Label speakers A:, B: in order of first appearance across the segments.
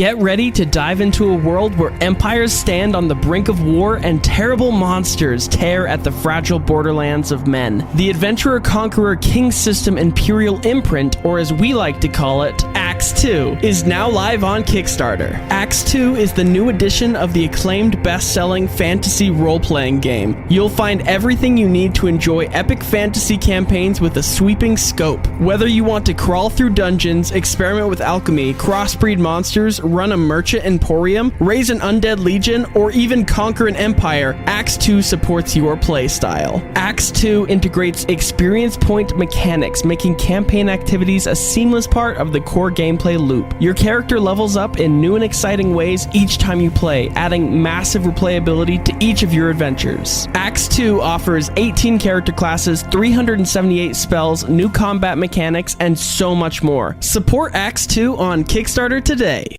A: Get ready to dive into a world where empires stand on the brink of war and terrible monsters tear at the fragile borderlands of men. The Adventurer-Conqueror King System Imperial Imprint, or as we like to call it, Acts 2, is now live on Kickstarter. Acts 2 is the new edition of the acclaimed best-selling fantasy role-playing game. You'll find everything you need to enjoy epic fantasy campaigns with a sweeping scope. Whether you want to crawl through dungeons, experiment with alchemy, crossbreed monsters, run a merchant emporium, raise an undead legion, or even conquer an empire, Acts 2 supports your playstyle. Acts 2 integrates experience point mechanics, making campaign activities a seamless part of the core gameplay loop. Your character levels up in new and exciting ways each time you play, adding massive replayability to each of your adventures. Acts 2 offers 18 character classes, 378 spells, new combat mechanics, and so much more. Support Acts 2 on Kickstarter today.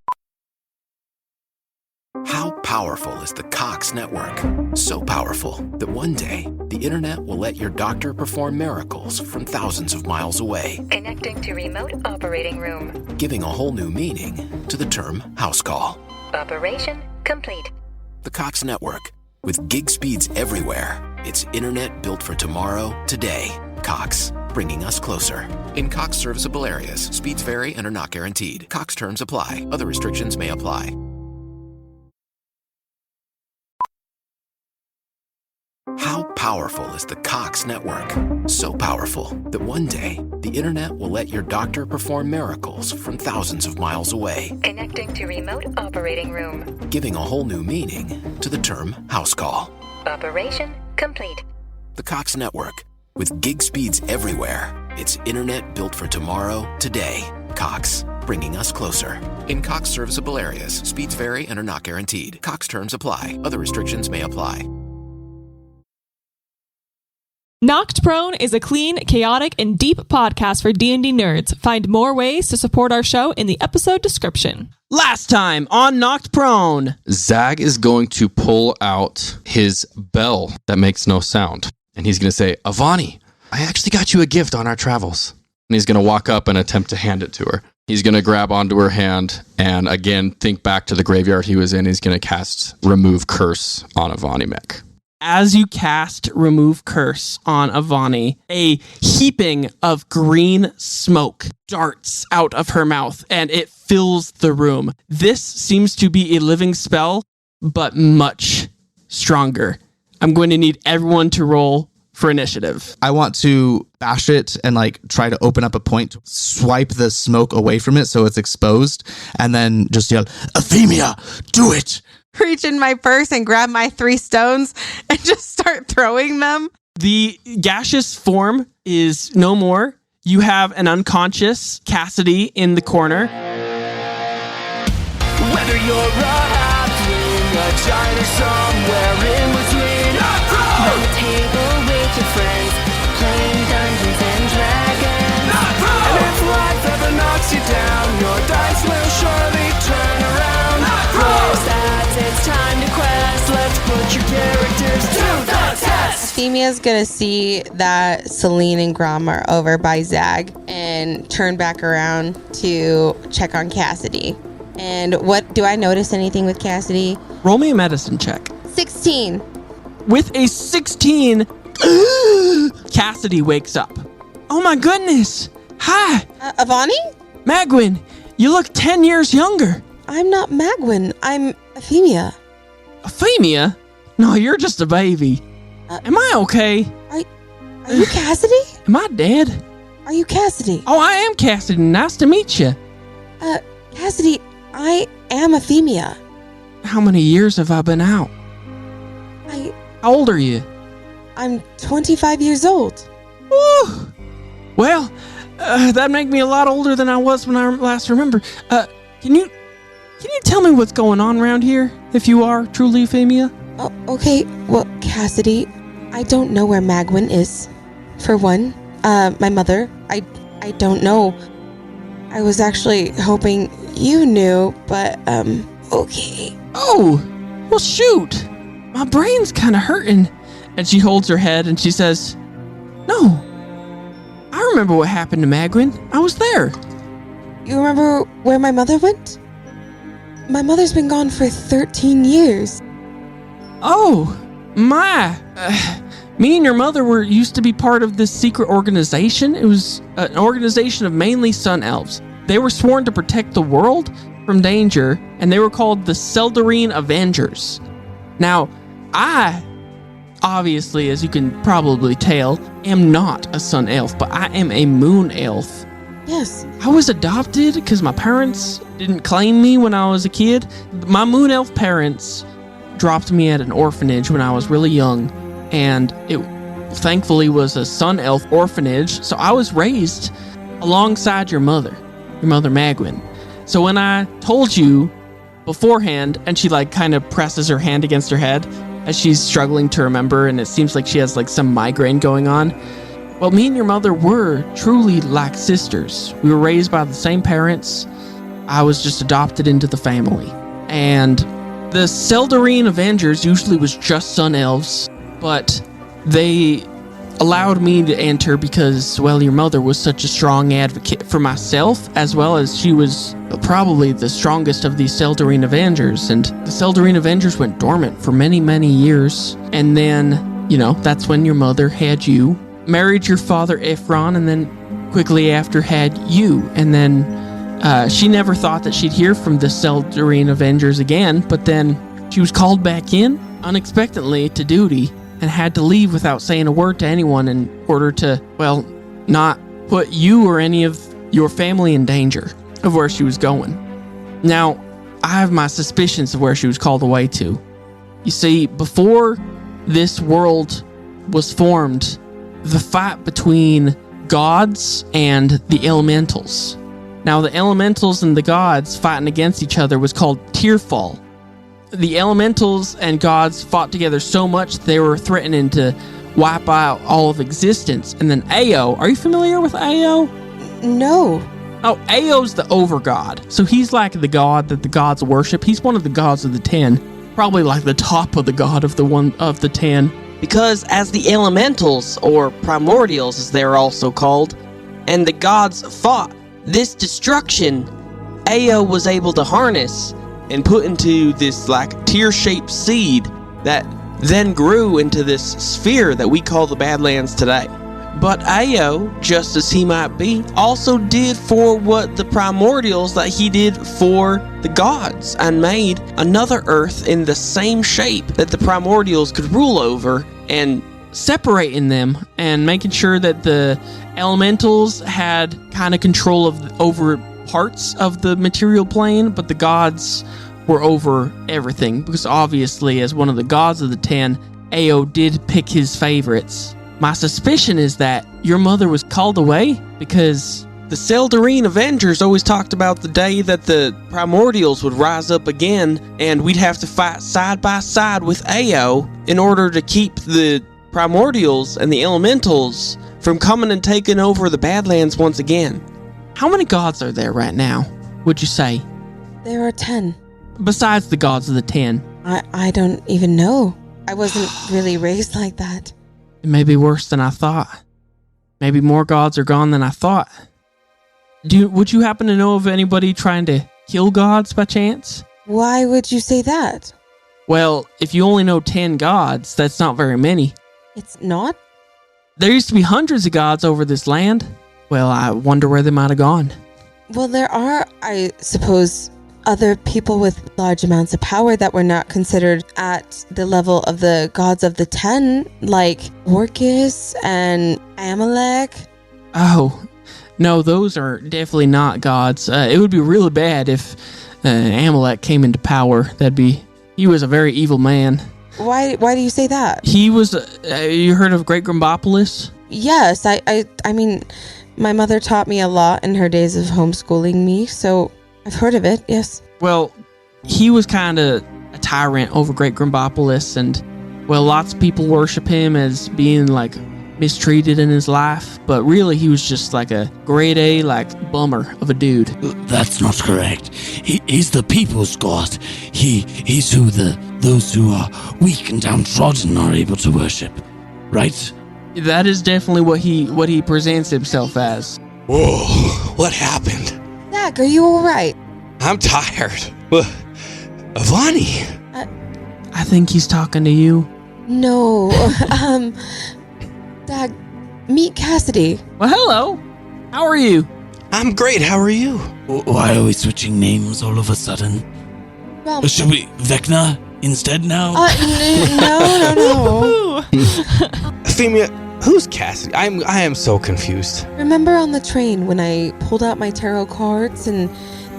B: How powerful is the Cox network? So powerful that one day, the internet will let your doctor perform miracles from thousands of miles away.
C: Connecting to remote operating room.
B: Giving a whole new meaning to the term house call.
C: Operation complete.
B: The Cox network. With gig speeds everywhere. It's internet built for tomorrow, today. Cox, bringing us closer. In Cox serviceable areas, speeds vary and are not guaranteed. Cox terms apply. Other restrictions may apply. How powerful is the Cox network? So powerful that one day, the internet will let your doctor perform miracles from thousands of miles away.
C: Connecting to remote operating room.
B: Giving a whole new meaning to the term house call.
C: Operation complete.
B: The Cox network. With gig speeds everywhere, it's internet built for tomorrow, today. Cox, bringing us closer. In Cox serviceable areas, speeds vary and are not guaranteed. Cox terms apply. Other restrictions may apply.
D: Knocked Prone is a clean, chaotic, and deep podcast for D&D nerds. Find more ways to support our show in the episode description.
A: Last time on Knocked Prone.
E: Zag is going to pull out his bell that makes no sound. And he's going to say, Avani, I actually got you a gift on our travels. And he's going to walk up and attempt to hand it to her. He's going to grab onto her hand and again think back to the graveyard he was in. He's going to cast Remove Curse on Avani Mech.
A: As you cast Remove Curse on Avani, a heaping of green smoke darts out of her mouth, and it fills the room. This seems to be a living spell, but much stronger. I'm going to need everyone to roll for initiative.
F: I want to bash it and try to open up a point, swipe the smoke away from it so it's exposed, and then just yell, Efimia, do it!
G: Reach in my purse and grab my 3 stones and just start throwing them.
A: The gaseous form is no more. You have an unconscious Cassidy in the corner.
H: Whether you're a halfling, a giant, or somewhere in between, around the table with your friends, playing Dungeons and Dragons. And if life ever knocks you down, your dice will surely turn around. It's time to quest. Let's put your characters to the test.
G: Efimia's gonna see that Selene and Grom are over by Zag and turn back around to check on Cassidy. And what do I notice anything with Cassidy?
A: Roll me a medicine check.
G: 16.
A: With a 16, Cassidy wakes up. Oh my goodness. Hi.
G: Avani?
A: Magwin, you look 10 years younger.
G: I'm not Magwin. I'm Efimia.
A: Efimia? No, you're just a baby. Am I okay?
G: Are you Cassidy?
A: Am I dead?
G: Are you Cassidy?
A: Oh, I am Cassidy. Nice to meet you.
G: Cassidy, I am Efimia.
A: How many years have I been out? How old are you?
G: I'm 25 years old.
A: Woo! Well, that makes me a lot older than I was when I last remember. Can you tell me what's going on around here, if you are truly Efimia?
G: Oh, okay. Well, Cassidy, I don't know where Magwin is. For one, my mother, I don't know. I was actually hoping you knew, but, okay.
A: Oh, well, shoot. My brain's kind of hurting. And she holds her head and she says, No, I remember what happened to Magwin. I was there.
G: You remember where my mother went? My mother's been gone for 13 years.
A: Oh, my. Me and your mother used to be part of this secret organization. It was an organization of mainly sun elves. They were sworn to protect the world from danger, and they were called the Seldarine Avengers. Now, I, obviously, as you can probably tell, am not a sun elf, but I am a moon elf.
G: Yes.
A: I was adopted because my parents didn't claim me when I was a kid. My moon elf parents dropped me at an orphanage when I was really young, and it thankfully was a sun elf orphanage, so I was raised alongside your mother Magwin. So when I told you beforehand, and she like kind of presses her hand against her head as she's struggling to remember, and it seems like she has like some migraine going on. Well, me and your mother were truly like sisters. We were raised by the same parents. I was just adopted into the family. And the Seldarine Avengers usually was just sun elves, but they allowed me to enter because, well, your mother was such a strong advocate for myself, as well as she was probably the strongest of these Seldarine Avengers. And the Seldarine Avengers went dormant for many, many years. And then, that's when your mother had you, married your father Ephron, and then quickly after had you. And then she never thought that she'd hear from the Seldarine Avengers again, but then she was called back in unexpectedly to duty and had to leave without saying a word to anyone in order to, well, not put you or any of your family in danger of where she was going. Now, I have my suspicions of where she was called away to. You see, before this world was formed, the fight between gods and the elementals. Now, the elementals and the gods fighting against each other was called Tearfall. The elementals and gods fought together so much they were threatening to wipe out all of existence. And then Ao, are you familiar with Ao?
G: No.
A: Oh, Ao's the overgod. So he's like the god that the gods worship. He's one of the gods of the 10. Probably like the top of the god of the 10.
I: Because as the elementals, or primordials as they're also called, and the gods fought, this destruction Ao was able to harness and put into this like tear-shaped seed that then grew into this sphere that we call the Badlands today. But Ao, just as he might be, also did for what the primordials that he did for the gods, and made another Earth in the same shape that the primordials could rule over, and separating them and making sure that the elementals had kind of control over parts of the material plane, but the gods were over everything, because obviously as one of the gods of the 10, Ao did pick his favorites. My suspicion is that your mother was called away because the Seldarine Avengers always talked about the day that the primordials would rise up again, and we'd have to fight side by side with Ao in order to keep the primordials and the elementals from coming and taking over the Badlands once again. How many gods are there right now, would you say?
G: There are 10.
A: Besides the gods of the 10.
G: I don't even know. I wasn't really raised like that.
A: It may be worse than I thought. Maybe more gods are gone than I thought. Would you happen to know of anybody trying to kill gods by chance?
G: Why would you say that?
A: Well, if you only know 10 gods, that's not very many.
G: It's not?
A: There used to be hundreds of gods over this land. Well, I wonder where they might have gone.
G: Well, there are, I suppose, other people with large amounts of power that were not considered at the level of the gods of the 10, like Orcus and Amalek.
A: Oh, no, those are definitely not gods. It would be really bad if Amalek came into power. He was a very evil man.
G: Why do you say that?
A: He was, you heard of Great Grombopolis?
G: Yes, I mean, my mother taught me a lot in her days of homeschooling me, so I've heard of it, yes.
A: Well, he was kind of a tyrant over Great Grombopolis, and, well, lots of people worship him as being, like, mistreated in his life, but really he was just like a grade A, like, bummer of a dude.
J: That's not correct. He's the people's god. He's who those who are weak and downtrodden are able to worship, right?
A: That is definitely what he presents himself as.
J: Whoa, what happened?
G: Zach, are you alright?
K: I'm tired. Avani.
A: I think he's talking to you.
G: No. Dad, meet Cassidy.
A: Well, hello. How are you?
K: I'm great. How are you?
J: Why are we switching names all of a sudden?
G: Well,
J: Should we Vecna instead now?
G: No.
K: Efimia, who's Cassidy? I am so confused.
G: Remember on the train when I pulled out my tarot cards and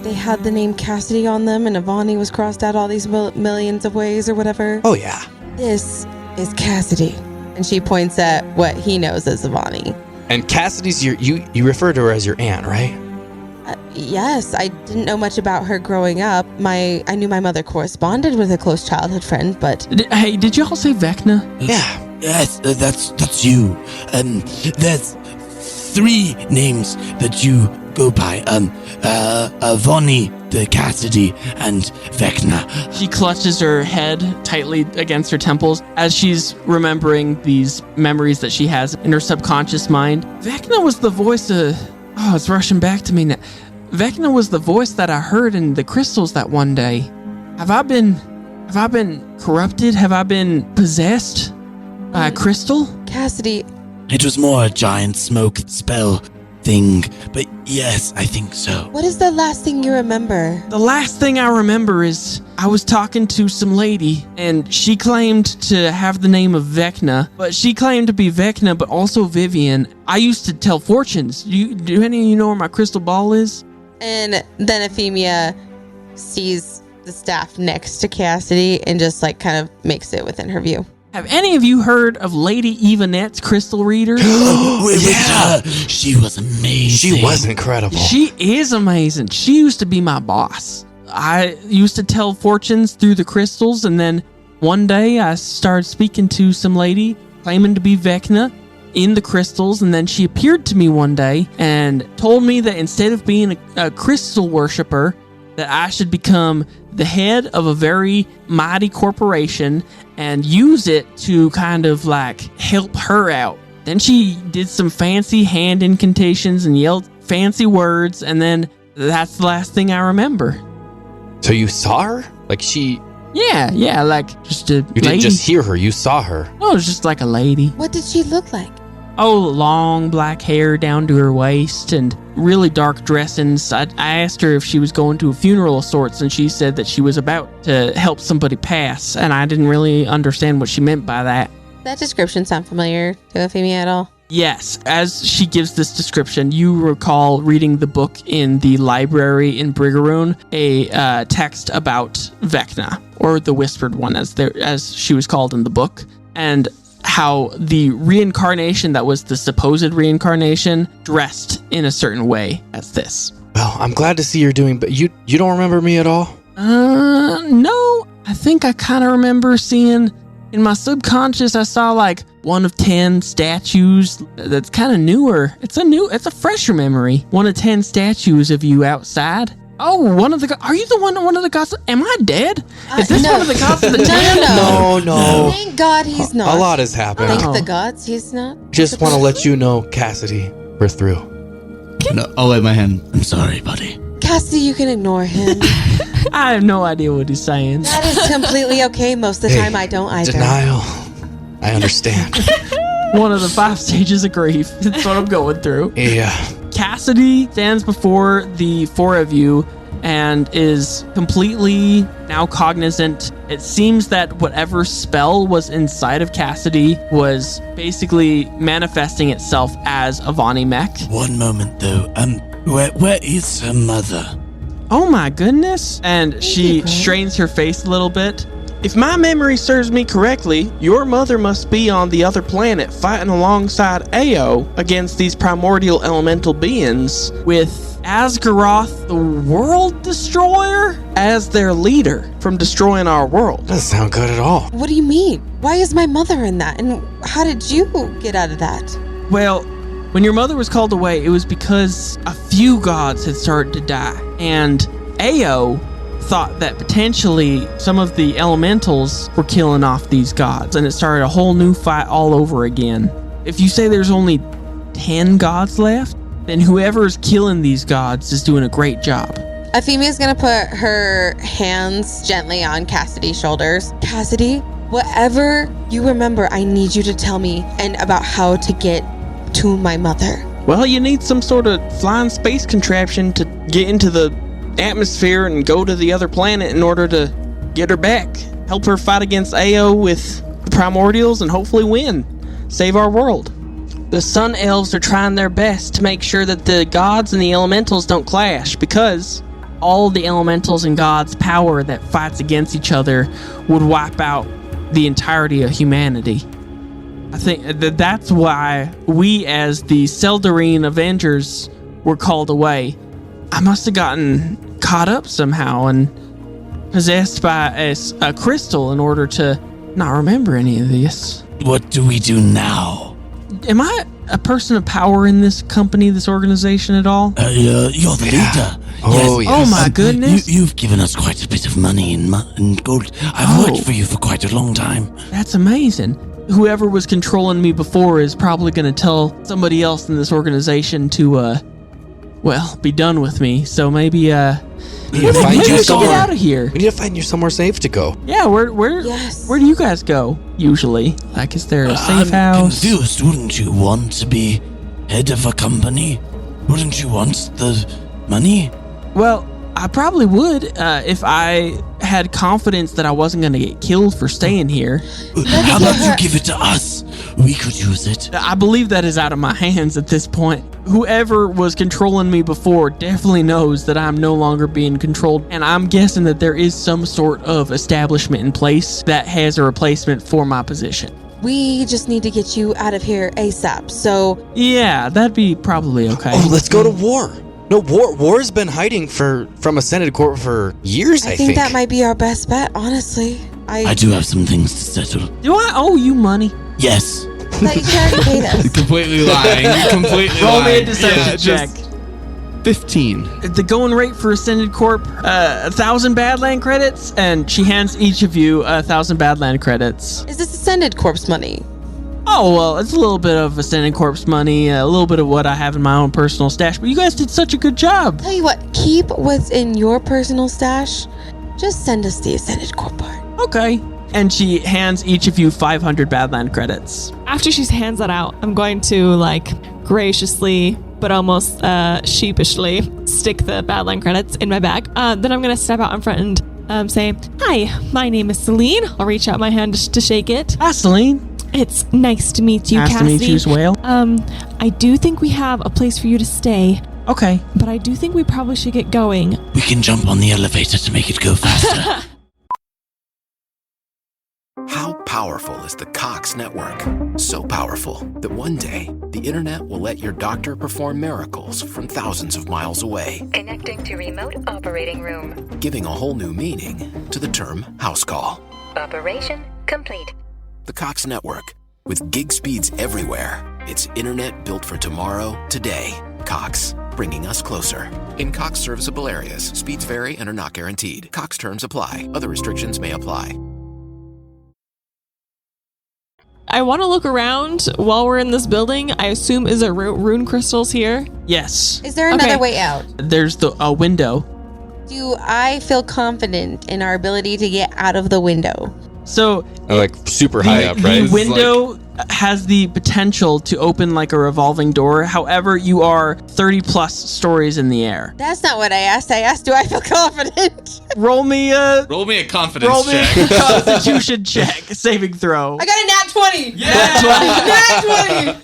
G: they had the name Cassidy on them and Avani was crossed out all these millions of ways or whatever?
K: Oh, yeah.
G: This is Cassidy. And she points at what he knows as Avani.
K: And Cassidy's you refer to her as your aunt, right?
G: Yes, I didn't know much about her growing up. I knew my mother corresponded with a close childhood friend, but...
A: Hey, did y'all say Vecna?
K: Yeah.
J: Yes, that's you. There's 3 names that you go by. Avani, the Cassidy, and Vecna.
A: She clutches her head tightly against her temples as she's remembering these memories that she has in her subconscious mind. Vecna was the voice of... Oh, it's rushing back to me now. Vecna was the voice that I heard in the crystals that one day. Have I been corrupted? Have I been possessed by a crystal?
G: Cassidy...
J: It was more a giant smoke spell thing, but yes, I think so.
G: What is the last thing you remember?
A: The last thing I remember is I was talking to some lady, and she claimed to have the name of Vecna, but she claimed to be Vecna, but also Vivian. I used to tell fortunes. Do any of you know where my crystal ball is?
G: And then Efimia sees the staff next to Cassidy and just like kind of makes it within her view.
A: Have any of you heard of Lady Evanette's crystal reader?
J: Yeah, she was amazing.
K: She was incredible.
A: She is amazing. She used to be my boss. I used to tell fortunes through the crystals, and then one day I started speaking to some lady claiming to be Vecna in the crystals, and then she appeared to me one day and told me that instead of being a crystal worshiper, that I should become the head of a very mighty corporation and use it to kind of like help her out. Then she did some fancy hand incantations and yelled fancy words, and then that's the last thing I remember.
K: So you saw her? Like she...
A: Yeah, like just a lady.
K: You didn't just hear her, you saw her.
A: No, it was just like a lady.
G: What did she look like?
A: Oh, long black hair down to her waist and really dark dressings. I asked her if she was going to a funeral of sorts, and she said that she was about to help somebody pass, and I didn't really understand what she meant by that.
G: That description sound familiar to Efimia at all?
A: Yes, as she gives this description, you recall reading the book in the library in Brigaroon, a text about Vecna, or the Whispered One, as she was called in the book, and how the reincarnation that was the supposed reincarnation dressed in a certain way as this.
K: Well, I'm glad to see you're doing, but you don't remember me at all?
A: No. I think I kind of remember seeing in my subconscious, I saw like 1 of 10 statues that's kind of newer. It's a fresher memory. 1 of 10 statues of you outside. Oh, one of the gods? Am I dead? Is this one of the gods of the town?
K: No.
G: Thank God he's not.
K: A lot has happened.
G: Thank the gods he's not.
K: Just want to let you know, Cassidy, we're through.
F: No, I'll wave my hand.
J: I'm sorry, buddy.
G: Cassidy, you can ignore him.
A: I have no idea what he's saying.
G: That is completely okay. Most of the time I don't either.
K: Denial. I understand.
A: One of the 5 stages of grief. That's what I'm going through.
K: Yeah.
A: Cassidy stands before the 4 of you and is completely now cognizant. It seems that whatever spell was inside of Cassidy was basically manifesting itself as Avani Mech.
J: One moment though, where is her mother?
A: Oh my goodness. And she strains her face a little bit. If my memory serves me correctly, your mother must be on the other planet fighting alongside Ao against these primordial elemental beings with Asgaroth, the World Destroyer, as their leader from destroying our world.
K: Doesn't sound good at all.
G: What do you mean? Why is my mother in that? And how did you get out of that?
A: Well, when your mother was called away, it was because a few gods had started to die. And Ao thought that potentially some of the elementals were killing off these gods, and it started a whole new fight all over again. If you say there's only 10 gods left, then whoever's killing these gods is doing a great job.
G: Efimia's gonna put her hands gently on Cassidy's shoulders. Cassidy, whatever you remember, I need you to tell me and about how to get to my mother.
I: Well, you need some sort of flying space contraption to get into the atmosphere and go to the other planet in order to get her back. Help her fight against Ao with the primordials and hopefully win. Save our world. The Sun Elves are trying their best to make sure that the gods and the elementals don't clash, because all the elementals and gods' power that fights against each other would wipe out the entirety of humanity. I think that's why we, as the Seldarine Avengers, were called away. I must have gotten caught up somehow and possessed by a crystal in order to not remember any of this.
J: What do we do now?
I: Am I a person of power in this company, this organization at all?
J: You're the leader.
K: Oh, yes.
I: Oh my goodness.
J: You've given us quite a bit of money and gold. I've worked for you for quite a long time.
I: That's amazing. Whoever was controlling me before is probably going to tell somebody else in this organization to, be done with me. So maybe,
K: We need to find you
I: get
K: somewhere.
I: out of here.
K: We need to find you somewhere safe to go.
I: Yeah, where do you guys go usually? Like, is there a safe house?
J: Confused. Wouldn't you want to be head of a company? Wouldn't you want the money?
I: Well, I probably would if I had confidence that I wasn't going to get killed for staying here.
J: How about you give it to us? We could use it.
I: I believe that is out of my hands at this point. Whoever was controlling me before definitely knows that I'm no longer being controlled, and I'm guessing that there is some sort of establishment in place that has a replacement for my position.
G: We just need to get you out of here ASAP, so...
I: Yeah, that'd be probably okay.
K: Oh, let's go to war. No, war's been hiding from Ascended Corp for years, I think.
G: that might be our best bet, honestly.
J: I do have some things to settle.
I: Do I owe you money?
J: Yes.
G: But you already paid us.
F: Completely lying.
I: Roll me a deception check.
F: 15.
I: The going rate for Ascended Corp, 1,000 Badland credits, and she hands each of you 1,000 Badland credits.
G: Is this Ascended Corp's money?
I: Oh, well, it's a little bit of Ascended Corp's money, a little bit of what I have in my own personal stash, but you guys did such a good job.
G: Tell you what, keep what's in your personal stash. Just send us the Ascended Corp part.
I: Okay. And she hands each of you 500 Badland credits.
D: After she hands that out, I'm going to graciously but almost sheepishly stick the Badland credits in my bag. Then I'm going to step out in front and say, "Hi, my name is Selene." I'll reach out my hand to shake it.
I: Hi, Selene.
D: It's nice to meet you,
I: Nice
D: Cassidy.
I: to meet you as well.
D: I do think we have a place for you to stay,
I: Okay.
D: but I do think we probably should get going.
J: We can jump on the elevator to make it go faster.
B: How powerful is the Cox network? So powerful that one day the internet will let your doctor perform miracles from thousands of miles away,
C: Connecting to remote operating room.
B: giving a whole new meaning to the term house call.
C: Operation complete.
B: The Cox network, with gig speeds everywhere. It's internet built for tomorrow, today. Cox, bringing us closer. In Cox serviceable areas, speeds vary and are not guaranteed. Cox terms apply. Other restrictions may apply.
D: I want to look around while we're in this building. I assume, is there rune crystals here?
I: Yes.
G: Is there another
D: Okay.
G: way out?
I: There's a window.
G: Do I feel confident in our ability to get out of the window?
I: So
K: Like super high up, right?
I: The window has the potential to open like a revolving door. However, you are 30 plus stories in the air.
G: That's not what I asked. I asked, do I feel confident?
I: Roll me a
F: confidence check.
I: Constitution check, saving throw.
G: I got a nat 20.
I: Yeah,
G: Nat 20.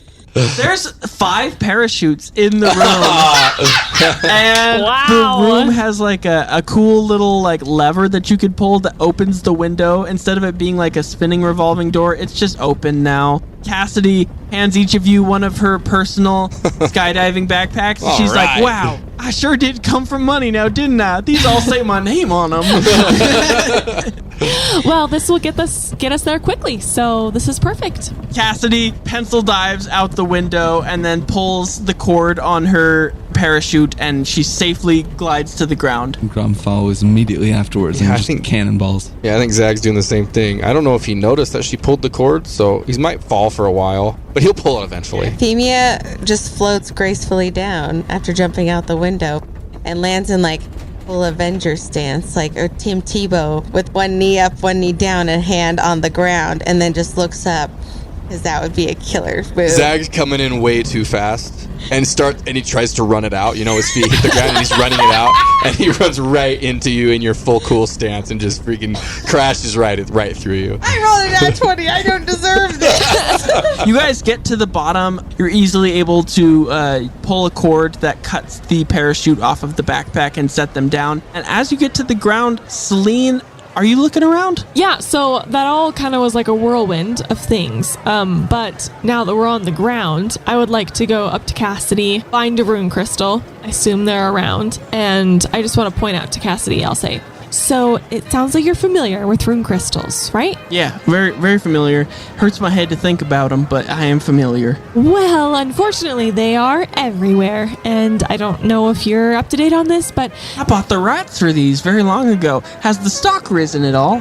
I: There's 5 parachutes in the room, and
D: Wow.
I: the room has like a cool little like lever that you could pull that opens the window. Instead of it being like a spinning revolving door, it's just open now. Cassidy hands each of you one of her personal skydiving backpacks.
K: All
I: She's
K: right.
I: like, "Wow, I sure did come from money now, didn't I? These all say my name on them."
D: Well, this will get us there quickly, so this is perfect.
I: Cassidy pencil dives out the window and then pulls the cord on her parachute, and she safely glides to the ground.
F: Grom follows immediately afterwards
K: Yeah,
F: and
K: I
F: just
K: think-
F: cannonballs.
K: Yeah, I think Zach's doing the same thing. I don't know if he noticed that she pulled the cord, so he might fall for a while, but he'll pull it eventually.
G: Efimia just floats gracefully down after jumping out the window and lands in like full Avenger stance, like or Tim Tebow with one knee up, one knee down, and hand on the ground, and then just looks up, because that would be a killer move.
K: Zag's coming in way too fast and he tries to run it out. You know, his feet hit the ground and he's running it out, and he runs right into you in your full cool stance and just freaking crashes right through you.
G: I rolled a nat 20. I don't deserve this.
A: You guys get to the bottom. You're easily able to pull a cord that cuts the parachute off of the backpack and set them down. And as you get to the ground, Selene, are you looking around?
D: Yeah, so that all kind of was like a whirlwind of things. But now that we're on the ground, I would like to go up to Cassidy, find a rune crystal. I assume they're around. And I just want to point out to Cassidy, I'll say, so it sounds like you're familiar with rune crystals, right?
A: Yeah, very, very familiar. Hurts my head to think about them, but I am familiar.
D: Well, unfortunately, they are everywhere. And I don't know if you're up to date on this, but
A: I bought the rights for these very long ago. Has the stock risen at all?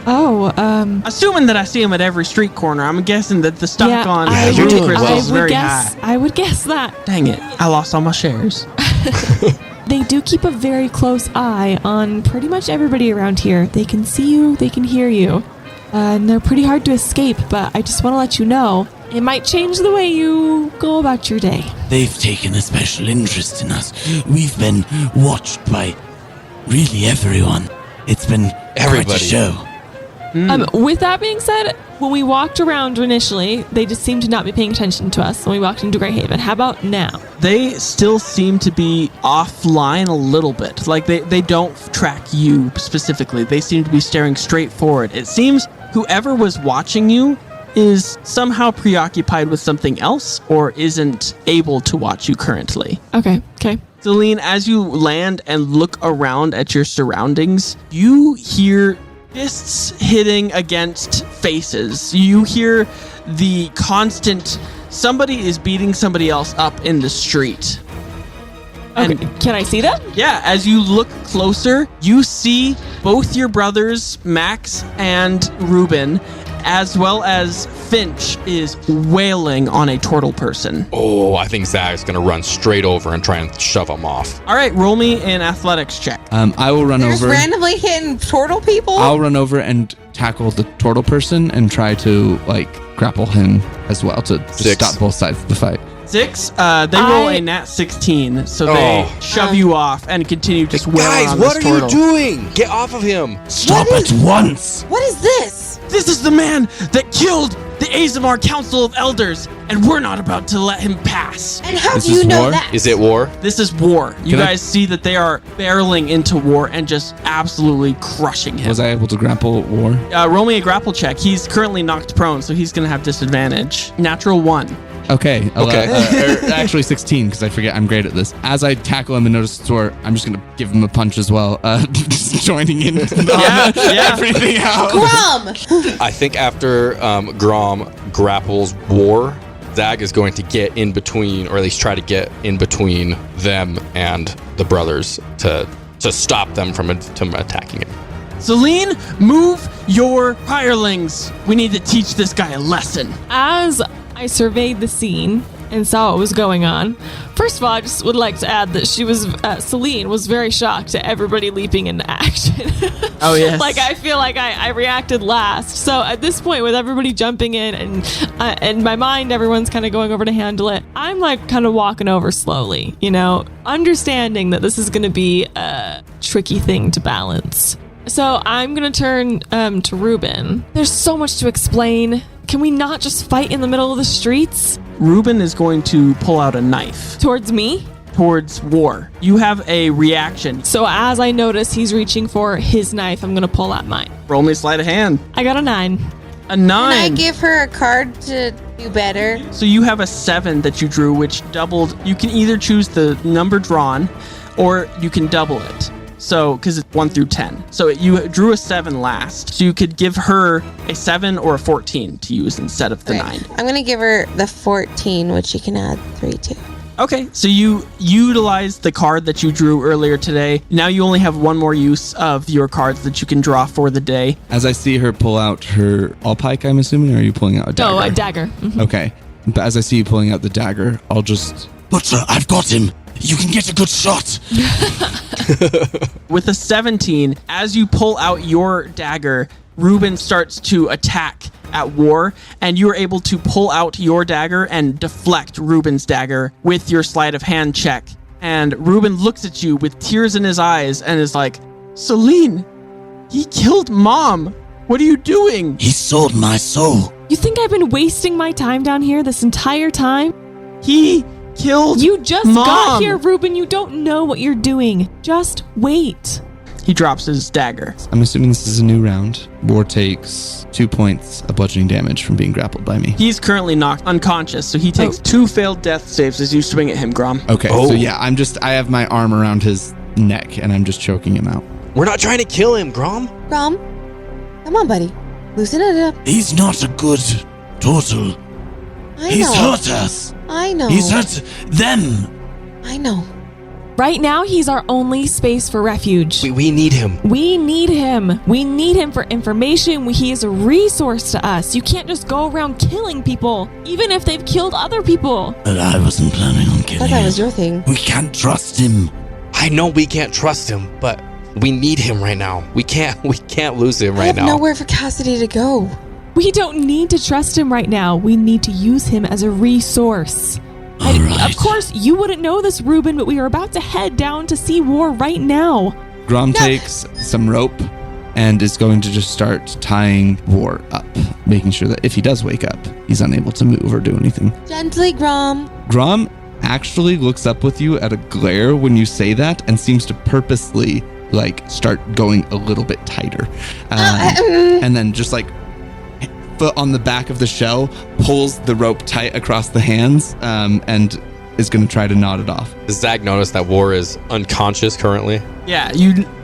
D: Assuming
A: that I see them at every street corner, I'm guessing that the stock on
D: I
A: rune
D: would-
A: crystals
D: I
A: is
D: would
A: very
D: guess-
A: high.
D: I would guess that.
A: Dang it, I lost all my shares.
D: They do keep a very close eye on pretty much everybody around here. They can see you, they can hear you, and they're pretty hard to escape, but I just want to let you know, it might change the way you go about your day.
J: They've taken a special interest in us. We've been watched by really everyone. It's been quite a
K: Everybody.
J: show.
D: With that being said, when we walked around initially, they just seemed to not be paying attention to us when we walked into Greyhaven. How about now?
A: They still seem to be offline a little bit. Like they don't track you specifically. They seem to be staring straight forward. It seems whoever was watching you is somehow preoccupied with something else or isn't able to watch you currently.
D: Okay.
A: Selene, as you land and look around at your surroundings, you hear fists hitting against faces. You hear the constant, somebody is beating somebody else up in the street.
D: Okay,
A: And
D: can I see them?
A: yeah, as you look closer, you see both your brothers, Max and Ruben, as well as Finch is wailing on a turtle person.
K: Oh, I think Zag's going to run straight over and try and shove him off.
A: All right, roll me an athletics check.
F: I will run
G: There's
F: over.
G: randomly hitting turtle people?
F: I'll run over and tackle the turtle person and try to grapple him as well to stop both sides of the fight.
A: 6, they roll a nat 16, so they shove you off and continue just wailing
K: Guys,
A: on
K: what
A: this
K: are
A: turtle.
K: you doing? Get off of him.
J: Stop at once.
G: What is this?
A: This is the man that killed the Azamar Council of Elders, and we're not about to let him pass.
G: And how
F: This
G: do you
F: is
G: know
F: war?
G: that?
K: Is it war?
A: This is war. You
F: Can I-
A: guys see that they are barreling into war and just absolutely crushing him.
F: Was I able to grapple War?
A: Roll me a grapple check. He's currently knocked prone, so he's going to have disadvantage. Natural 1.
F: Okay.
K: Okay.
F: Actually 16, because I forget I'm great at this. As I tackle him and notice it's War, I'm just going to give him a punch as well. Just joining in on everything else.
G: Grom!
K: I think after Grom grapples War, Zag is going to get in between, or at least try to get in between them and the brothers to stop them from attacking him.
A: Selene, move your hirelings. We need to teach this guy a lesson.
D: As I surveyed the scene and saw what was going on, first of all, I just would like to add that Selene was very shocked at everybody leaping into action.
A: Oh, yes.
D: I feel like I reacted last. So at this point, with everybody jumping in and in my mind, everyone's kind of going over to handle it. I'm kind of walking over slowly, understanding that this is going to be a tricky thing to balance. So I'm going to turn to Ruben. There's so much to explain. Can we not just fight in the middle of the streets?
A: Ruben is going to pull out a knife
D: Towards me?
A: towards War. You have a reaction.
D: So as I notice he's reaching for his knife, I'm going to pull out mine.
A: Roll me a sleight of hand.
D: I got a 9.
A: A 9.
G: Can I give her a card to do better?
A: So you have a 7 that you drew, which doubled. You can either choose the number drawn, or you can double it. So, because it's 1 through 10. So you drew a 7 last. So you could give her a 7 or a 14 to use instead of the 9.
G: I'm going to give her the 14, which you can add 3 to.
A: Okay, so you utilize the card that you drew earlier today. Now you only have one more use of your cards that you can draw for the day.
F: As I see her pull out her all-pike, I'm assuming, or are you pulling out a dagger?
D: Oh, a dagger. Mhm.
F: Okay. But as I see you pulling out the dagger, I'll just...
J: But I've got him. You can get a good shot.
A: With a 17, as you pull out your dagger, Reuben starts to attack at War, and you are able to pull out your dagger and deflect Reuben's dagger with your sleight of hand check. And Reuben looks at you with tears in his eyes and is like, Selene, he killed Mom. What are you doing?
J: He sold my soul.
D: You think I've been wasting my time down here this entire time?
A: He killed
D: You just
A: Mom.
D: got here, Reuben. You don't know what you're doing. Just wait.
A: He drops his dagger.
F: I'm assuming this is a new round. War takes 2 points of bludgeoning damage from being grappled by me.
A: He's currently knocked unconscious, so he takes 2 failed death saves as you swing at him, Grom.
F: Okay, so yeah, I have my arm around his neck and I'm just choking him out.
K: We're not trying to kill him, Grom.
G: Grom, come on, buddy. Loosen it up.
J: He's not a good turtle. He's hurt us.
G: I know.
J: He's hurt them.
G: I know.
D: Right now, he's our only space for refuge.
K: We need him.
D: We need him. We need him for information. He is a resource to us. You can't just go around killing people, even if they've killed other people.
J: But I wasn't planning on
G: I
J: killing
G: thought that
J: him.
G: was your thing.
J: We can't trust him.
K: I know we can't trust him, but we need him right now. We can't lose him
G: I
K: right
G: have
K: now.
G: nowhere for Cassidy to go.
D: We don't need to trust him right now. We need to use him as a resource.
J: All right.
D: Of course, you wouldn't know this, Reuben, but we are about to head down to see War right now.
F: Grom takes some rope and is going to just start tying War up, making sure that if he does wake up, he's unable to move or do anything.
G: Gently, Grom.
F: Grom actually looks up with you at a glare when you say that and seems to purposely start going a little bit tighter. And then just foot on the back of the shell, pulls the rope tight across the hands, and is going to try to knot it off.
K: Does Zag notice that War is unconscious currently?
A: Yeah,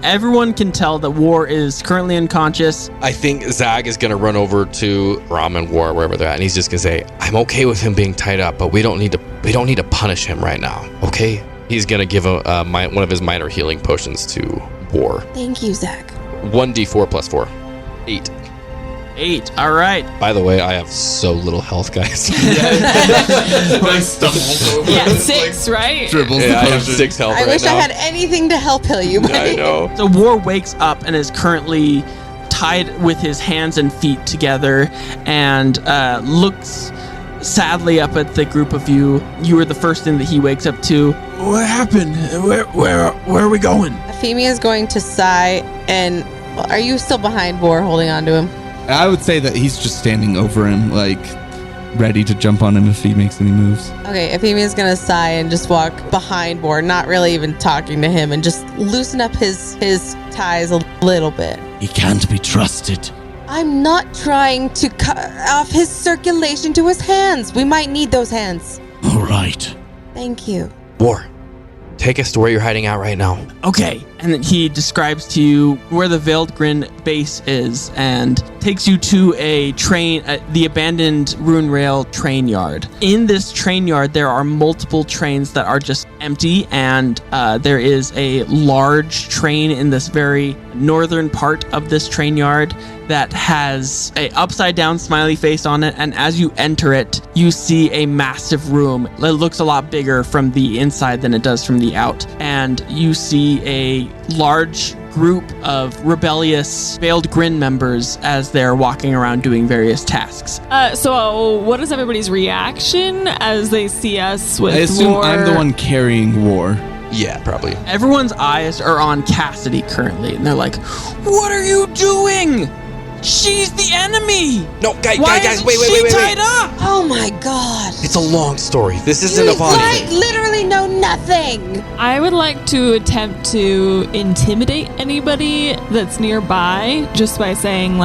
A: everyone can tell that War is currently unconscious.
K: I think Zag is going to run over to Grom and War, wherever they're at, and he's just going to say, I'm okay with him being tied up, but we don't need to punish him right now, okay? He's going to give one of his minor healing potions to War.
G: Thank you, Zach.
K: 1d4 plus 4. 8.
A: 8. All right.
K: By the way, I have so little health, guys.
D: Yeah, 6, right?
F: Dribbles
K: Yeah,
F: the
K: I have
F: potion.
K: 6 health
G: I
K: right
G: wish
K: now.
G: I had anything to help heal you, buddy.
K: I know.
A: So War wakes up and is currently tied with his hands and feet together and looks sadly up at the group of you. You were the first thing that he wakes up to. What happened? Where are we going?
G: Efimia is going to sigh and... Are you still behind War holding on to him?
F: I would say that he's just standing over him, ready to jump on him if he makes any moves.
G: Okay, Efimia is going to sigh and just walk behind War, not really even talking to him, and just loosen up his ties a little bit.
J: He can't be trusted.
G: I'm not trying to cut off his circulation to his hands. We might need those hands.
J: All right.
G: Thank you.
K: War, take us to where you're hiding out right now.
A: Okay. And then he describes to you where the Veiled Grin base is and takes you to a train, the abandoned Rune Rail train yard. In this train yard, there are multiple trains that are just empty, and there is a large train in this very northern part of this train yard that has a upside down smiley face on it, and as you enter it, you see a massive room. It looks a lot bigger from the inside than it does from the out, and you see a large group of rebellious Veiled Grin members as they're walking around doing various tasks.
D: So what is everybody's reaction as they see us with
F: I assume
D: War?
F: I'm the one carrying War.
K: Yeah, probably.
A: Everyone's eyes are on Cassidy currently, and they're like, "What are you doing? She's the enemy!
K: No, guys, wait.
A: She tied up?
G: Oh my god.
K: It's a long story. This isn't a
G: You
K: Avani.
G: literally know nothing.
D: I would like to attempt to intimidate anybody that's nearby just by saying,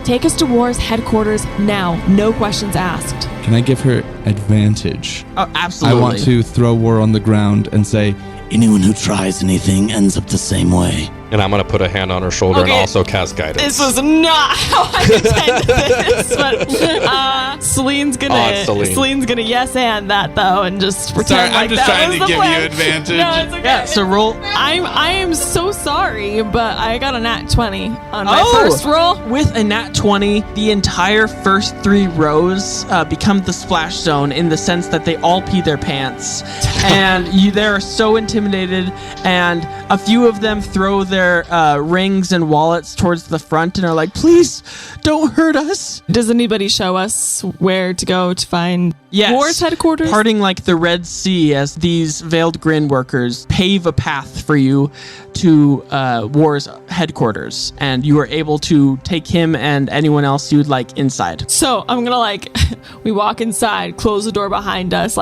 D: take us to War's headquarters now. No questions asked.
F: Can I give her advantage?
A: Oh, absolutely.
F: I want to throw War on the ground and say,
J: Anyone who tries anything ends up the same way.
K: And I'm going to put a hand on her shoulder and also cast guidance.
D: This was not how I intended this, but Celine's gonna yes and that though, and just pretend like
F: I'm just
D: that
F: trying
D: was
F: to
D: the
F: give
D: plan.
F: you advantage.
D: No, it's okay.
A: Yeah, so roll.
D: I am so sorry, but I got a nat 20 on my first roll.
A: With a nat 20, the entire first 3 rows become the splash zone in the sense that they all pee their pants. And they're so intimidated, and a few of them throw their rings and wallets towards the front and are like, please don't hurt us.
D: Does anybody show us where to go to find War's headquarters?
A: Parting like the Red Sea as these veiled grin workers pave a path for you to War's headquarters, and you are able to take him and anyone else you'd like inside.
D: So I'm gonna we walk inside, close the door behind us,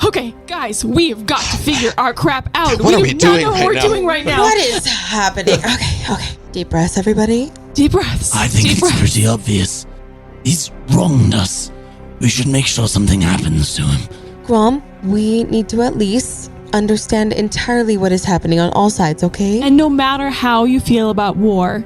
D: okay, guys, we've got to figure our crap out.
K: What are we doing
D: know what
K: right
D: we're
K: now?
D: doing right now.
G: What is happening? Okay. Deep breaths, everybody.
D: Deep breaths.
J: I think
D: Deep
J: it's
D: breaths.
J: pretty obvious. He's wronged us. We should make sure something happens to him.
G: Grom, we need to at least understand entirely what is happening on all sides, okay?
D: And no matter how you feel about War,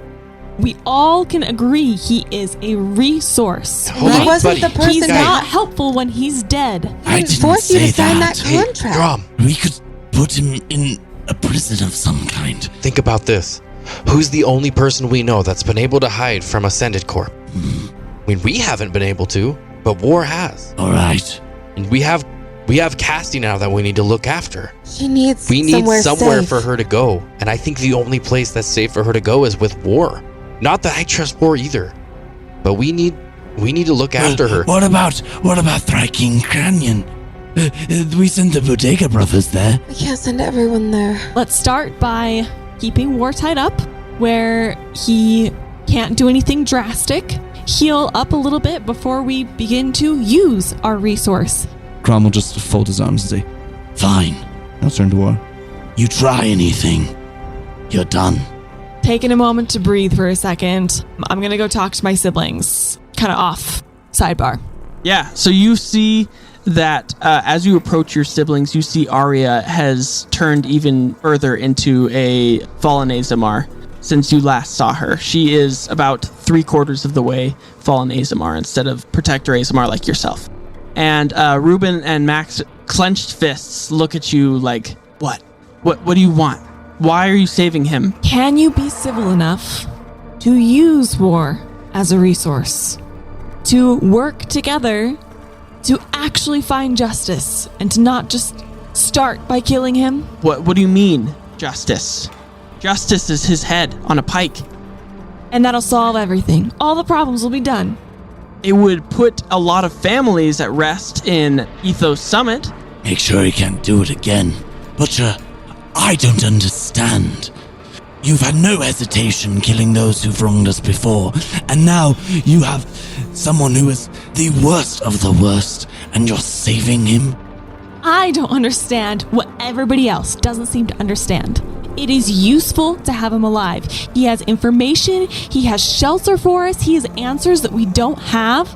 D: we all can agree he is a resource.
K: Hold
G: He
K: on,
G: wasn't
K: buddy.
G: the person
D: He's
G: that
D: not helpful when he's dead.
J: I
G: didn't
J: didn't
G: force you to
J: say
G: sign that
J: that.
G: contract.
K: Grom,
J: We could put him in a prison of some kind.
K: think about this. Who's the only person we know that's been able to hide from Ascended Corp? I mean, we haven't been able to, but War has.
J: All right.
K: And we have Cassidy now that we need to look after.
G: She needs
K: We need somewhere
G: safe.
K: for her to go, and I think the only place that's safe for her to go is with War. Not that I trust War either, but we need to look after her.
J: What about Thryking Canyon? We sent the Bodega brothers there.
G: We can't send everyone there.
D: Let's start by keeping War tied up, where he can't do anything drastic. Heal up a little bit before we begin to use our resource.
F: Grom will just fold his arms and say,
J: Fine.
F: I'll turn to War.
J: You try anything, you're done.
D: Taking a moment to breathe for a second, I'm gonna go talk to my siblings. Kind of off. Sidebar.
A: Yeah, so you see that as you approach your siblings, you see Arya has turned even further into a fallen Azamar since you last saw her. She is about 3/4 of the way fallen Azamar instead of Protector Azamar like yourself. And Ruben and Max, clenched fists, look at you like, what? What do you want? Why are you saving him?
D: Can you be civil enough to use War as a resource? To work together to actually find justice and to not just start by killing him?
A: What do you mean, justice? Justice is his head on a pike.
D: And that'll solve everything. All the problems will be done.
A: It would put a lot of families at rest in Ethos Summit.
J: Make sure he can't do it again. Butcher, I don't understand. You've had no hesitation killing those who've wronged us before, and now you have someone who is the worst of the worst, and you're saving him?
D: I don't understand what everybody else doesn't seem to understand. It is useful to have him alive. He has information, he has shelter for us, he has answers that we don't have.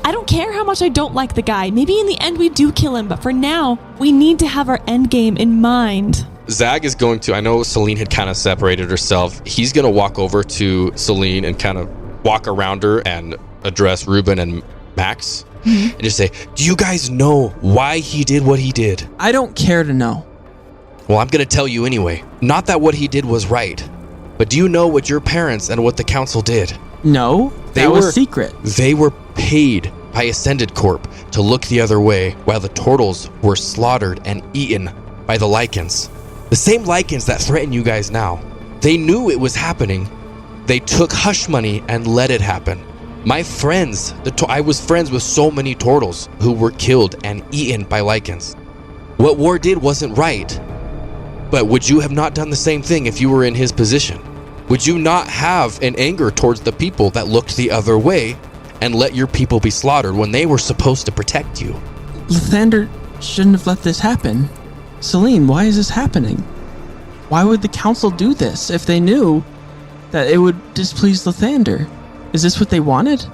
D: I don't care how much I don't like the guy. Maybe in the end we do kill him, but for now, we need to have our end game in mind.
K: Zag is going to, I know Selene had kind of separated herself. He's going to walk over to Selene and kind of walk around her and address Ruben and Max and just say, do you guys know why he did what he did?
A: I don't care to know.
K: Well, I'm going to tell you anyway. Not that what he did was right, but do you know what your parents and what the council did?
A: No, that was secret.
K: They were paid by Ascended Corp to look the other way while the turtles were slaughtered and eaten by the Lycans. The same Lycans that threaten you guys now. They knew it was happening. They took hush money and let it happen. My friends, I was friends with so many turtles who were killed and eaten by Lycans. What War did wasn't right. But would you have not done the same thing if you were in his position? Would you not have an anger towards the people that looked the other way and let your people be slaughtered when they were supposed to protect you?
A: Lathander shouldn't have let this happen. Selene, why is this happening? Why would the council do this if they knew that it would displease Lathander? Is this what they wanted?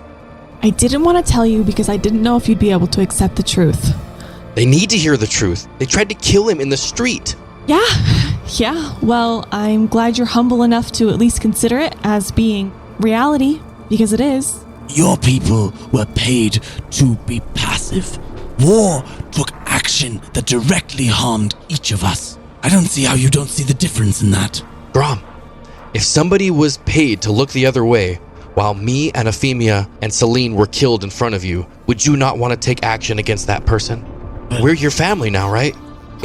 D: I didn't want to tell you because I didn't know if you'd be able to accept the truth.
K: They need to hear the truth. They tried to kill him in the street.
D: Yeah, Yeah, well, I'm glad you're humble enough to at least consider it as being reality, because it is.
J: Your people were paid to be passive. War took action that directly harmed each of us. I don't see how you don't see the difference in that.
K: Grom, if somebody was paid to look the other way while me and Efimia and Selene were killed in front of you, would you not want to take action against that person? We're your family now, right?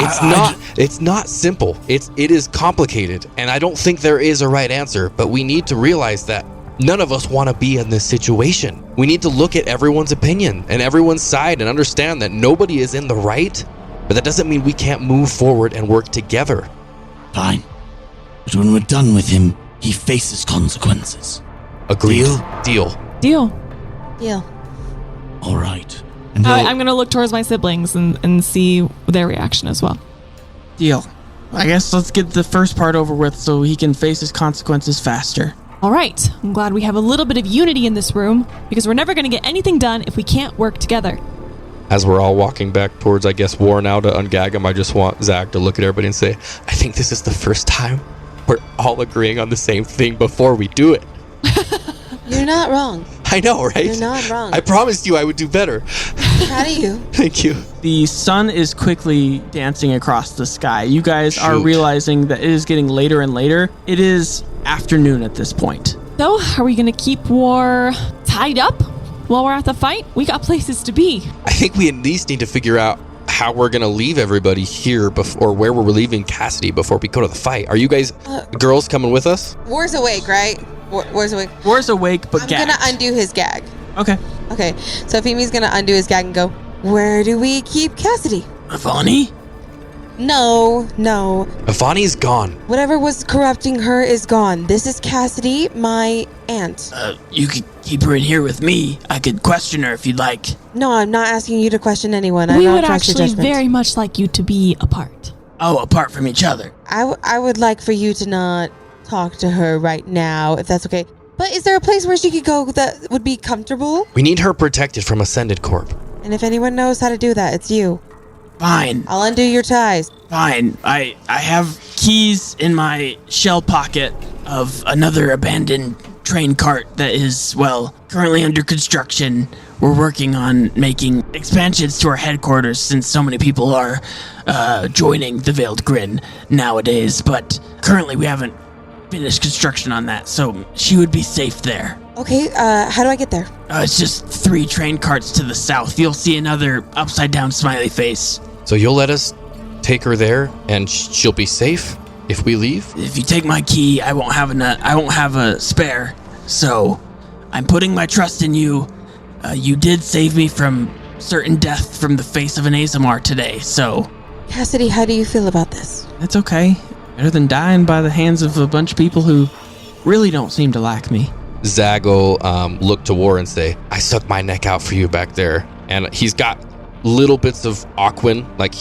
K: It's not simple. It is complicated, and I don't think there is a right answer, but we need to realize that none of us want to be in this situation. We need to look at everyone's opinion and everyone's side and understand that nobody is in the right, but that doesn't mean we can't move forward and work together.
J: Fine. But when we're done with him, he faces consequences.
K: Agreed.
J: Deal?
D: Deal.
J: All right.
F: And
D: I'm going to look towards my siblings and see their reaction as well.
A: Deal. I guess let's get the first part over with so he can face his consequences faster.
D: All right. I'm glad we have a little bit of unity in this room, because we're never going to get anything done if we can't work together.
K: As we're all walking back towards, I guess, War now to ungag him, I just want Zach to look at everybody and say, I think this is the first time we're all agreeing on the same thing before we do it.
G: You're not wrong.
K: I know, right?
G: You're not wrong.
K: I promised you I would do better.
G: Proud of you.
K: Thank you.
A: The sun is quickly dancing across the sky. You guys are realizing that it is getting later and later. It is afternoon at this point.
D: So, are we going to keep War tied up while we're at the fight? We got places to be.
K: I think we at least need to figure out how we're going to leave everybody here or where we're leaving Cassidy before we go to the fight. Are you guys, girls, coming with us?
G: War's awake, right? War's awake.
A: War's awake, but gagged.
G: I'm going to undo his gag.
A: Okay.
G: So Efimia's going to undo his gag and go, where do we keep Cassidy?
A: Avani?
G: No.
K: Avani's gone.
G: Whatever was corrupting her is gone. This is Cassidy, my aunt.
A: You could keep her in here with me. I could question her if you'd like.
G: No, I'm not asking you to question anyone.
D: We would actually very much like you to be apart.
A: Oh, apart from each other.
G: I would like for you to not talk to her right now, if that's okay. But is there a place where she could go that would be comfortable?
K: We need her protected from Ascended Corp.
G: And if anyone knows how to do that, it's you.
A: Fine.
G: I'll undo your ties.
A: Fine. I have keys in my shell pocket of another abandoned train cart that is, well, currently under construction. We're working on making expansions to our headquarters since so many people are joining the Veiled Grin nowadays. But currently we haven't finished construction on that, so she would be safe there.
G: Okay, how do I get there?
A: It's just 3 train carts to the south. You'll see another upside down smiley face.
K: So you'll let us take her there, and she'll be safe if we leave?
A: If you take my key, I won't have a spare. So, I'm putting my trust in you. You did save me from certain death from the face of an Azamar today. So,
G: Cassidy, how do you feel about this?
A: It's okay. Better than dying by the hands of a bunch of people who really don't seem to like me.
K: Zag will look to War and say, I stuck my neck out for you back there. And he's got little bits of Aquin, like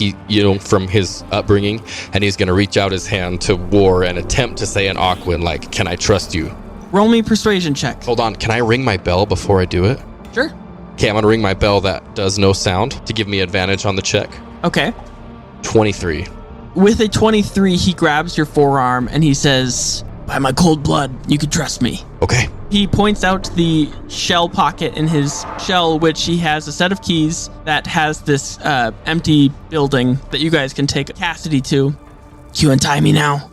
K: from his upbringing, and he's going to reach out his hand to War and attempt to say an Aquin, like, can I trust you?
A: Roll me a persuasion check.
K: Hold on, can I ring my bell before I do it?
A: Sure.
K: Okay, I'm going to ring my bell that does no sound to give me advantage on the check.
A: Okay.
K: 23.
A: With a 23, he grabs your forearm and he says, by my cold blood, you can trust me.
K: Okay.
A: He points out the shell pocket in his shell, which he has a set of keys that has this empty building that you guys can take Cassidy to. Can you untie me now?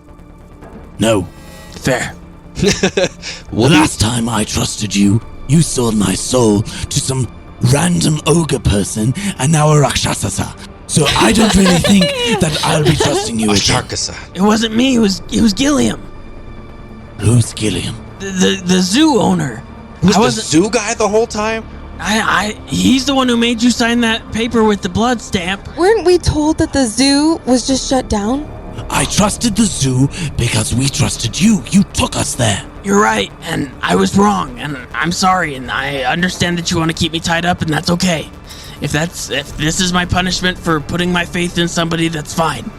J: No.
A: Fair.
J: The last time I trusted you, you sold my soul to some random ogre person and now a Rakshasa. So I don't really think that I'll be trusting you again.
A: It wasn't me, it was Gilliam.
J: Who's Gilliam?
A: The zoo owner.
K: Was the zoo guy the whole time?
A: He's the one who made you sign that paper with the blood stamp.
G: Weren't we told that the zoo was just shut down?
J: I trusted the zoo because we trusted you. You took us there.
A: You're right, and I was wrong, and I'm sorry, and I understand that you want to keep me tied up, and that's okay. If this is my punishment for putting my faith in somebody, that's fine.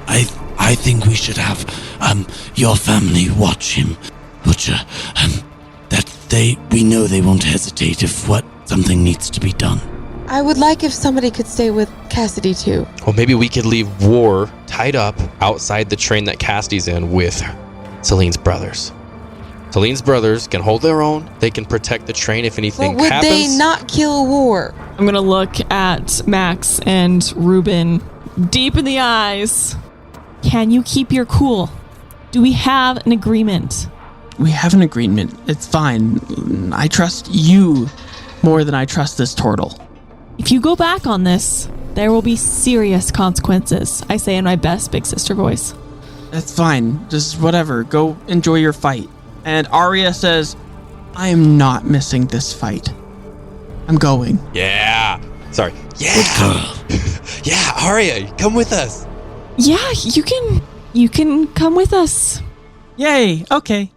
J: I think we should have your family watch him, Butcher. We know they won't hesitate if something needs to be done.
G: I would like if somebody could stay with Cassidy too.
K: Well, maybe we could leave War tied up outside the train that Cassidy's in with Selene's brothers. Selene's brothers can hold their own. They can protect the train if anything
G: But would
K: happens.
G: they not kill War?
D: I'm gonna look at Max and Ruben deep in the eyes. Can you keep your cool? Do we have an agreement?
A: We have an agreement. It's fine. I trust you more than I trust this turtle.
D: If you go back on this, there will be serious consequences, I say in my best big sister voice.
A: That's fine. Just whatever. Go enjoy your fight. And Arya says, I am not missing this fight. I'm going.
K: Yeah. Sorry. Yeah. Yeah, Arya, come with us.
D: Yeah, you can come with us.
A: Yay. Okay.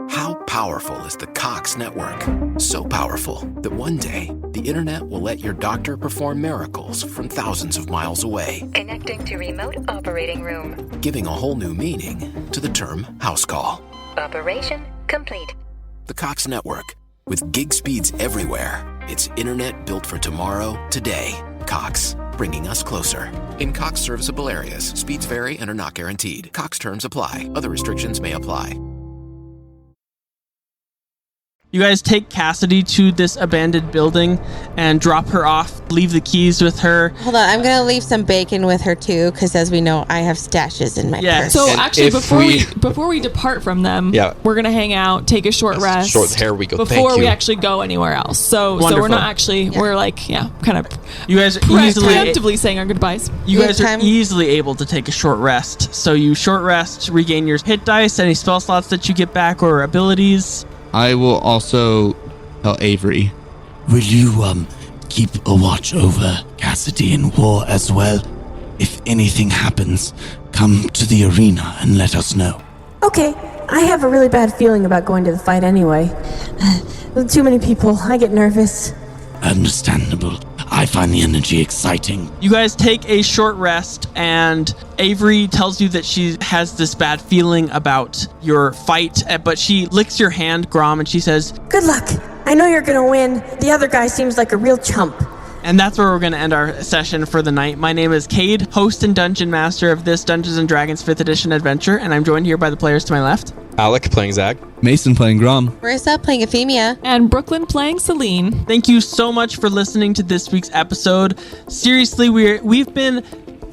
B: How powerful is the Cox network? So powerful that one day the internet will let your doctor perform miracles from thousands of miles away,
C: Connecting to remote operating room.
B: giving a whole new meaning to the term house call.
C: Operation complete.
B: The Cox network, with gig speeds everywhere. It's internet built for tomorrow, today. Cox, bringing us closer. In Cox serviceable areas, speeds vary and are not guaranteed. Cox terms apply. Other restrictions may apply.
A: You guys take Cassidy to this abandoned building and drop her off, leave the keys with her.
G: Hold on, I'm gonna leave some bacon with her too, because as we know, I have stashes in my purse.
D: So
K: And
D: actually,
K: if
D: before we depart from them,
K: Yeah.
D: we're gonna hang out, take a short rest.
K: Short hair we go.
D: Before
K: Thank
D: we
K: you.
D: actually go anywhere else. So we're
A: Wonderful.
D: not actually, we're like, kind of
A: You guys are easily
D: preemptively saying our goodbyes.
A: You guys are
G: Time.
A: easily able to take a short rest. So you short rest, regain your hit dice, any spell slots that you get back or abilities.
F: I will also tell Avery.
J: Will you keep a watch over Cassidy and War as well? If anything happens, come to the arena and let us know.
L: Okay, I have a really bad feeling about going to the fight anyway. With too many people, I get nervous.
J: Understandable. I find the energy exciting.
A: You guys take a short rest, and Avery tells you that she has this bad feeling about your fight, but she licks your hand, Grom, and she says,
L: Good luck. I know you're gonna win. The other guy seems like a real chump.
A: and that's where we're going to end our session for the night. My name is Cade, host and dungeon master of this Dungeons & Dragons 5th edition adventure, and I'm joined here by the players to my left.
K: Alec playing Zag.
F: Mason playing Grom.
G: Marissa playing Efimia.
D: And Brooklyn playing Selene.
A: Thank you so much for listening to this week's episode. Seriously, we've been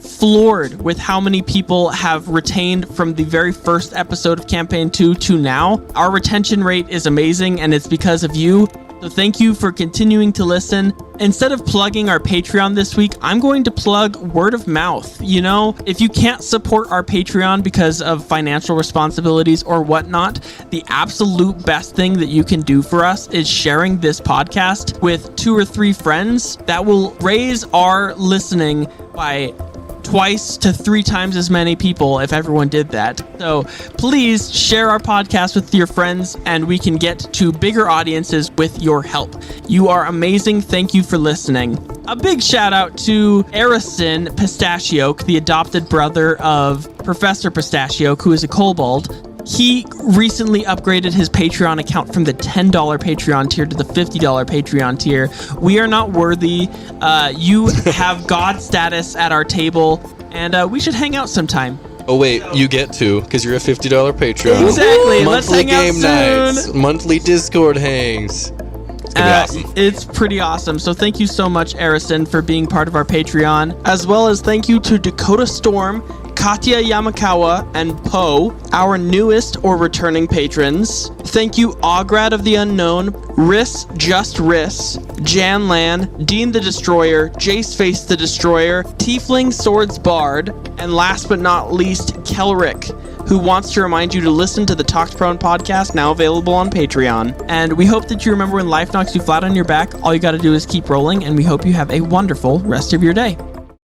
A: floored with how many people have retained from the very first episode of Campaign 2 to now. Our retention rate is amazing, and it's because of you. So thank you for continuing to listen. Instead of plugging our Patreon this week, I'm going to plug word of mouth. You know, if you can't support our Patreon because of financial responsibilities or whatnot, the absolute best thing that you can do for us is sharing this podcast with 2 or 3 friends. That will raise our listening by twice to 3 times as many people if everyone did that. So please share our podcast with your friends, and we can get to bigger audiences with your help. You are amazing. Thank you for listening. A big shout out to Arison Pistachioke, the adopted brother of Professor Pistachioke, who is a kobold. He recently upgraded his Patreon account from the $10 Patreon tier to the $50 Patreon tier. We are not worthy. You have God status at our table, and we should hang out sometime.
K: Oh wait, you get to, because you're a $50 Patreon.
A: Exactly. Let's
K: Monthly
A: hang out
K: game
A: soon.
K: nights, monthly Discord hangs. It's gonna be awesome.
A: It's pretty awesome. So thank you so much, Arison, for being part of our Patreon, as well as thank you to Dakota Storm, Katya Yamakawa, and Poe, our newest or returning patrons. Thank you, Ograd of the Unknown, Riss Just Riss, Jan Lan, Dean the Destroyer, Jaceface the Destroyer, Tiefling Swords Bard, and last but not least, Kelric, who wants to remind you to listen to the Talked Prone podcast, now available on Patreon. And we hope that you remember when life knocks you flat on your back, all you gotta do is keep rolling, and we hope you have a wonderful rest of your day.